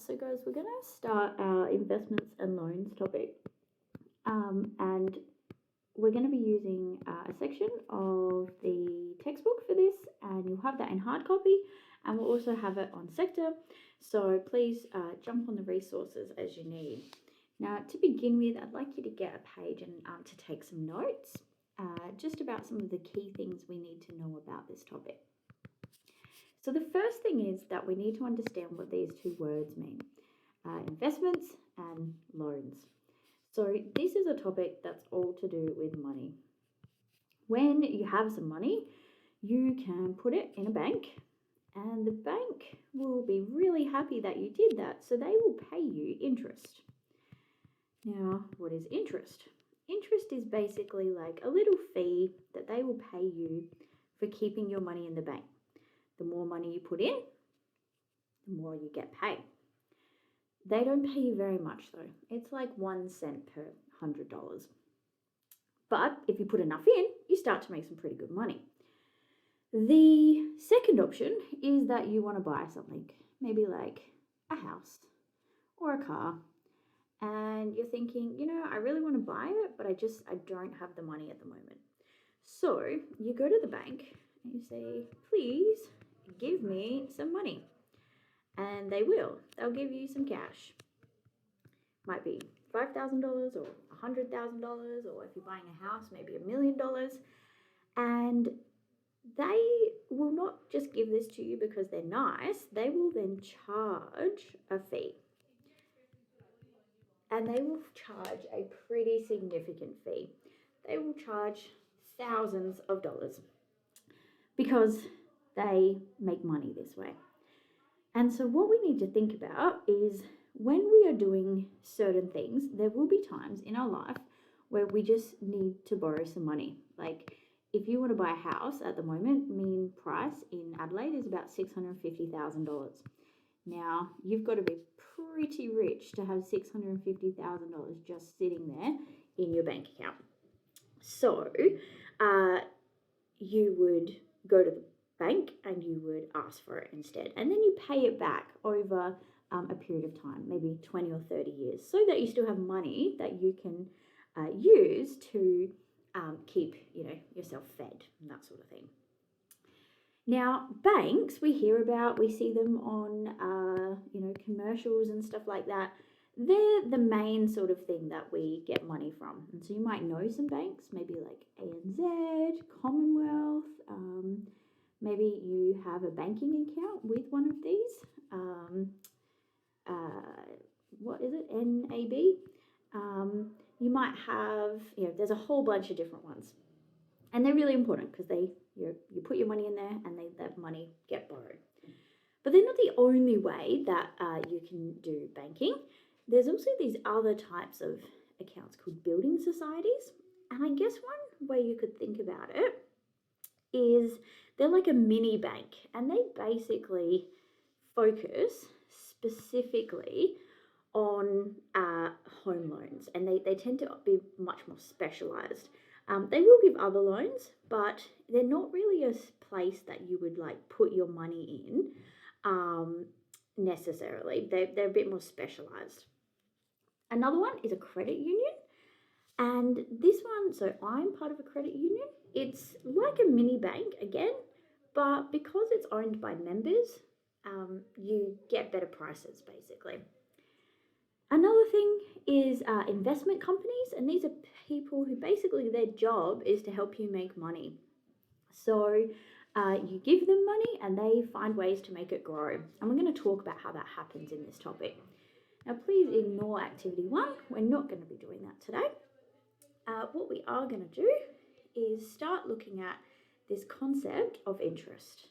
So guys, we're going to start our investments and loans topic. And we're going to be using a section of the textbook for this, and you'll have that in hard copy, and we'll also have it on Sector. So please jump on the resources as you need. Now, to begin with, I'd like you to get a page and to take some notes just about some of the key things we need to know about this topic. So the first thing is that we need to understand what these two words mean, investments and loans. So this is a topic that's all to do with money. When you have some money, you can put it in a bank, and the bank will be really happy that you did that, so they will pay you interest. Now, what is interest? Interest is basically like a little fee that they will pay you for keeping your money in the bank. The more money you put in, the more you get paid. They don't pay you very much though. It's like 1 cent per $100. But if you put enough in, you start to make some pretty good money. The second option is that you want to buy something, maybe like a house or a car. And you're thinking, I really want to buy it, but I don't have the money at the moment. So you go to the bank and you say, please give me some money. And they will. They'll give you some cash. Might be $5,000 or $100,000, or if you're buying a house, maybe $1 million. And they will not just give this to you because they're nice. They will then charge a fee. And they will charge a pretty significant fee. They will charge thousands of dollars because they make money this way. And so what we need to think about is when we are doing certain things, there will be times in our life where we just need to borrow some money. Like if you want to buy a house at the moment, mean price in Adelaide is about $650,000. Now, you've got to be pretty rich to have $650,000 just sitting there in your bank account. So you would go to the bank and you would ask for it instead. And then you pay it back over a period of time, maybe 20 or 30 years, so that you still have money that you can use to keep yourself fed and that sort of thing. Now, banks we hear about, we see them on commercials and stuff like that. They're the main sort of thing that we get money from. And so you might know some banks, maybe like ANZ, Commonwealth. Maybe you have a banking account with one of these. What is it? NAB. You might have, there's a whole bunch of different ones. And they're really important because you put your money in there and that money get borrowed. But they're not the only way that you can do banking. There's also these other types of accounts called building societies. And I guess one way you could think about it is they're like a mini bank, and they basically focus specifically on home loans, and they tend to be much more specialized. They will give other loans, but they're not really a place that you would like put your money in necessarily. They're a bit more specialized. Another one is a credit union. And this one, so I'm part of a credit union. It's like a mini bank again, but because it's owned by members, you get better prices basically. Another thing is investment companies, and these are people who basically their job is to help you make money. So you give them money and they find ways to make it grow. And we're going to talk about how that happens in this topic. Now, please ignore activity 1. We're not going to be doing that today. What we are going to do is start looking at this concept of interest.